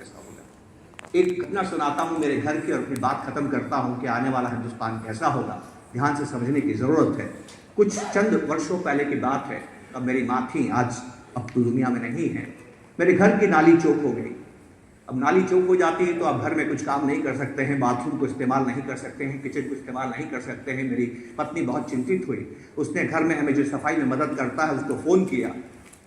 कैसा होगा। एक घटना सुनाता हूँ मेरे घर की और अपनी बात खत्म करता हूँ कि आने वाला हिंदुस्तान कैसा होगा, ध्यान से समझने की ज़रूरत है। कुछ चंद वर्षों पहले की बात है, तब मेरी माँ थी, आज अब तो दुनिया में नहीं है। मेरे घर की नाली चौक हो गई। अब नाली चौक हो जाती है तो आप घर में कुछ काम नहीं कर सकते हैं, बाथरूम को इस्तेमाल नहीं कर सकते हैं, किचन को इस्तेमाल नहीं कर सकते हैं। मेरी पत्नी बहुत चिंतित हुई। उसने घर में हमें जो सफाई में मदद करता है उसको फ़ोन किया।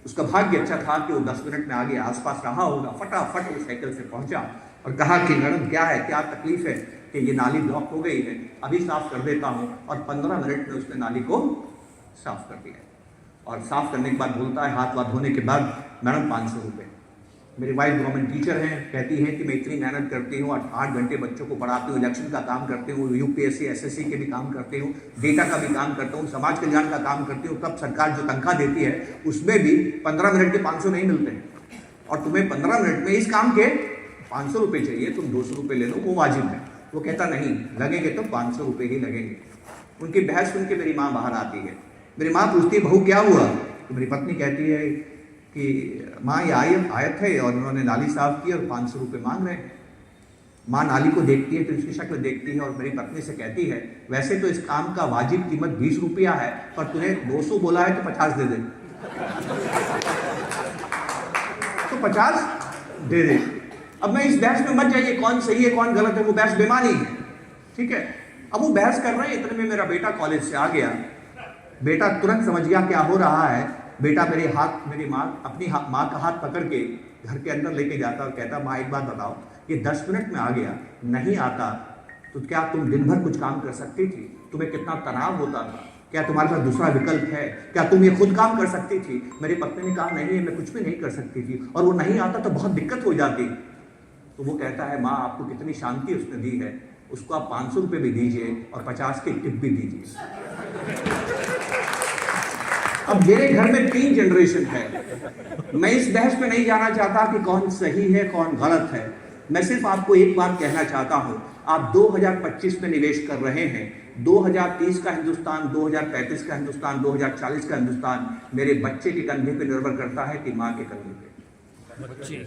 उसका भाग्य अच्छा था कि वो 10 मिनट में आगे आसपास रहा होगा। फटाफट वो साइकिल से पहुंचा और कहा कि मैडम क्या है, क्या तकलीफ है कि ये नाली ब्लॉक हो गई है, अभी साफ कर देता हूँ। और 15 मिनट में उसने नाली को साफ कर दिया। और साफ करने के बाद बोलता है, हाथ वाथ धोने के बाद, मैडम 500 रुपये। मेरी वाइफ गवर्नमेंट टीचर हैं, कहती हैं कि मैं इतनी मेहनत करती हूँ, 8 घंटे बच्चों को पढ़ाती हूँ, इलेक्शन का काम करती हूँ, यूपीएससी एसएससी के भी काम करती हूँ, डेटा का भी काम करता हूँ, समाज कल्याण का काम करती हूँ, तब सरकार जो तनख्वाह देती है उसमें भी 15 मिनट के 500 नहीं मिलते हैं। और तुम्हें 15 मिनट में इस काम के 500 रुपये चाहिए, तुम 200 रुपये ले लो, वो वाजिब है। वो कहता नहीं, लगेंगे तो 500 रुपये ही लगेंगे। उनकी बहस सुन के मेरी माँ बाहर आती है। मेरी माँ पूछती है, बहू क्या हुआ? तो मेरी पत्नी कहती है कि माँ ये आयत है और उन्होंने नाली साफ की और 500 रुपये मांग रहे हैं। माँ नाली को देखती है, फिर उसकी शक्ल देखती है और मेरी पत्नी से कहती है, वैसे तो इस काम का वाजिब कीमत 20 रुपया है, पर तूने 200 बोला है तो 50 दे दे। तो 50 दे दे। अब मैं इस बहस में मत जाइए कौन सही है कौन गलत है, वो बहस बेमानी है, ठीक है। अब वो बहस कर रहे हैं, इतने में मेरा बेटा कॉलेज से आ गया। बेटा तुरंत समझ गया क्या हो रहा है। बेटा मेरी माँ अपनी माँ का हाथ पकड़ के घर के अंदर लेके जाता और कहता, माँ एक बात बताओ, ये 10 मिनट में आ गया, नहीं आता तो क्या तुम दिन भर कुछ काम कर सकती थी? तुम्हें कितना तनाव होता था? क्या तुम्हारे पास दूसरा विकल्प है? क्या तुम ये खुद काम कर सकती थी? मेरी पत्नी ने कहा, नहीं मैं कुछ भी नहीं कर सकती थी, और वो नहीं आता तो बहुत दिक्कत हो जाती। तो वो कहता है, माँ आपको कितनी शांति उसने दी है, उसको आप 500 रुपये भी दीजिए और 50 की टिप भी दीजिए। अब मेरे घर में 3 जनरेशन है। मैं इस बहस में नहीं जाना चाहता कि कौन सही है कौन गलत है। मैं सिर्फ आपको एक बात कहना चाहता हूं, आप 2025 में निवेश कर रहे हैं। 2030 का हिंदुस्तान, 2035 का हिंदुस्तान, 2040 का हिंदुस्तान मेरे बच्चे के कंधे पे निर्भर करता है कि माँ के कंधे पे।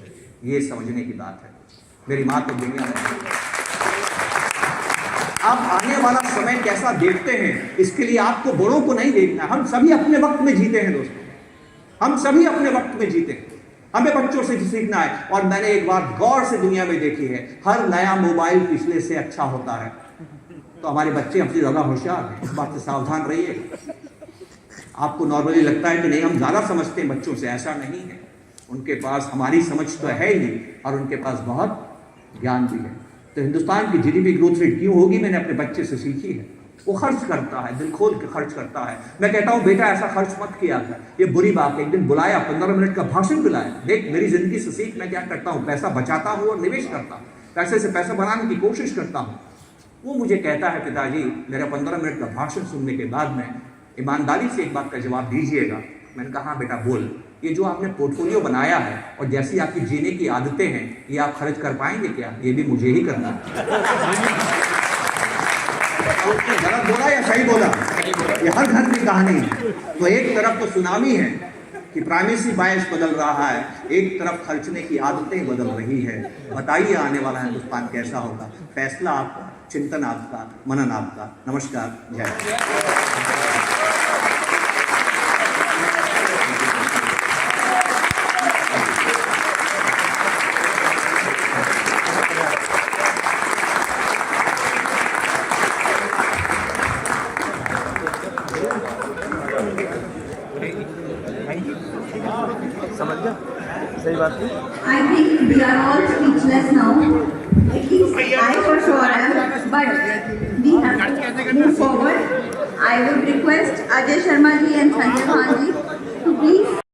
ये समझने की बात है। मेरी माँ तो दुनिया में। आप आने वाला समय कैसा देखते हैं, इसके लिए आपको बड़ों को नहीं देखना। हम सभी अपने वक्त में जीते हैं दोस्तों, हम सभी अपने वक्त में जीते हैं। हमें बच्चों से सीखना है। और मैंने एक बात गौर से दुनिया में देखी है, हर नया मोबाइल पिछले से अच्छा होता है। तो हमारे बच्चे हमसे ज़्यादा होशियार हैं, इस बात से सावधान रहिए। आपको नॉर्मली लगता है कि नहीं हम ज़्यादा समझते हैं बच्चों से, ऐसा नहीं है। उनके पास हमारी समझ तो है ही, और उनके पास बहुत ज्ञान भी है। तो हिंदुस्तान की जीडीपी ग्रोथ रेट क्यों होगी, मैंने अपने बच्चे से सीखी है। वो खर्च करता है, दिल खोल के खर्च करता है। मैं कहता हूँ, बेटा ऐसा खर्च मत किया कर, ये बुरी बात है। एक दिन बुलाया, 15 मिनट का भाषण बुलाया, देख मेरी जिंदगी से सीख, मैं क्या करता हूँ, पैसा बचाता हूँ और निवेश करता हूँ, पैसे से पैसा बनाने की कोशिश करता हूँ। वो मुझे कहता है, पिताजी मेरा 15 मिनट का भाषण सुनने के बाद में ईमानदारी से एक बात का जवाब दीजिएगा। मैंने कहा, हाँ बेटा बोल, ये जो आपने पोर्टफोलियो बनाया है और जैसी आपकी जीने की आदतें हैं, ये आप खर्च कर पाएंगे क्या? ये भी मुझे ही करना है। उसने गलत बोला या सही बोला? ये हर घर की कहानी है। तो एक तरफ तो सुनामी है कि प्राइमेसी बायस बदल रहा है, एक तरफ खर्चने की आदतें बदल रही है। बताइए आने वाला हिंदुस्तान कैसा होगा? फैसला आपका, चिंतन आपका, मनन आपका। नमस्कार, जय। समझ गया? सही बात है। I think we are all speechless now. At least I for sure am. But we have to move forward. I would request Ajay Sharma ji and Sanjay Bhan ji to please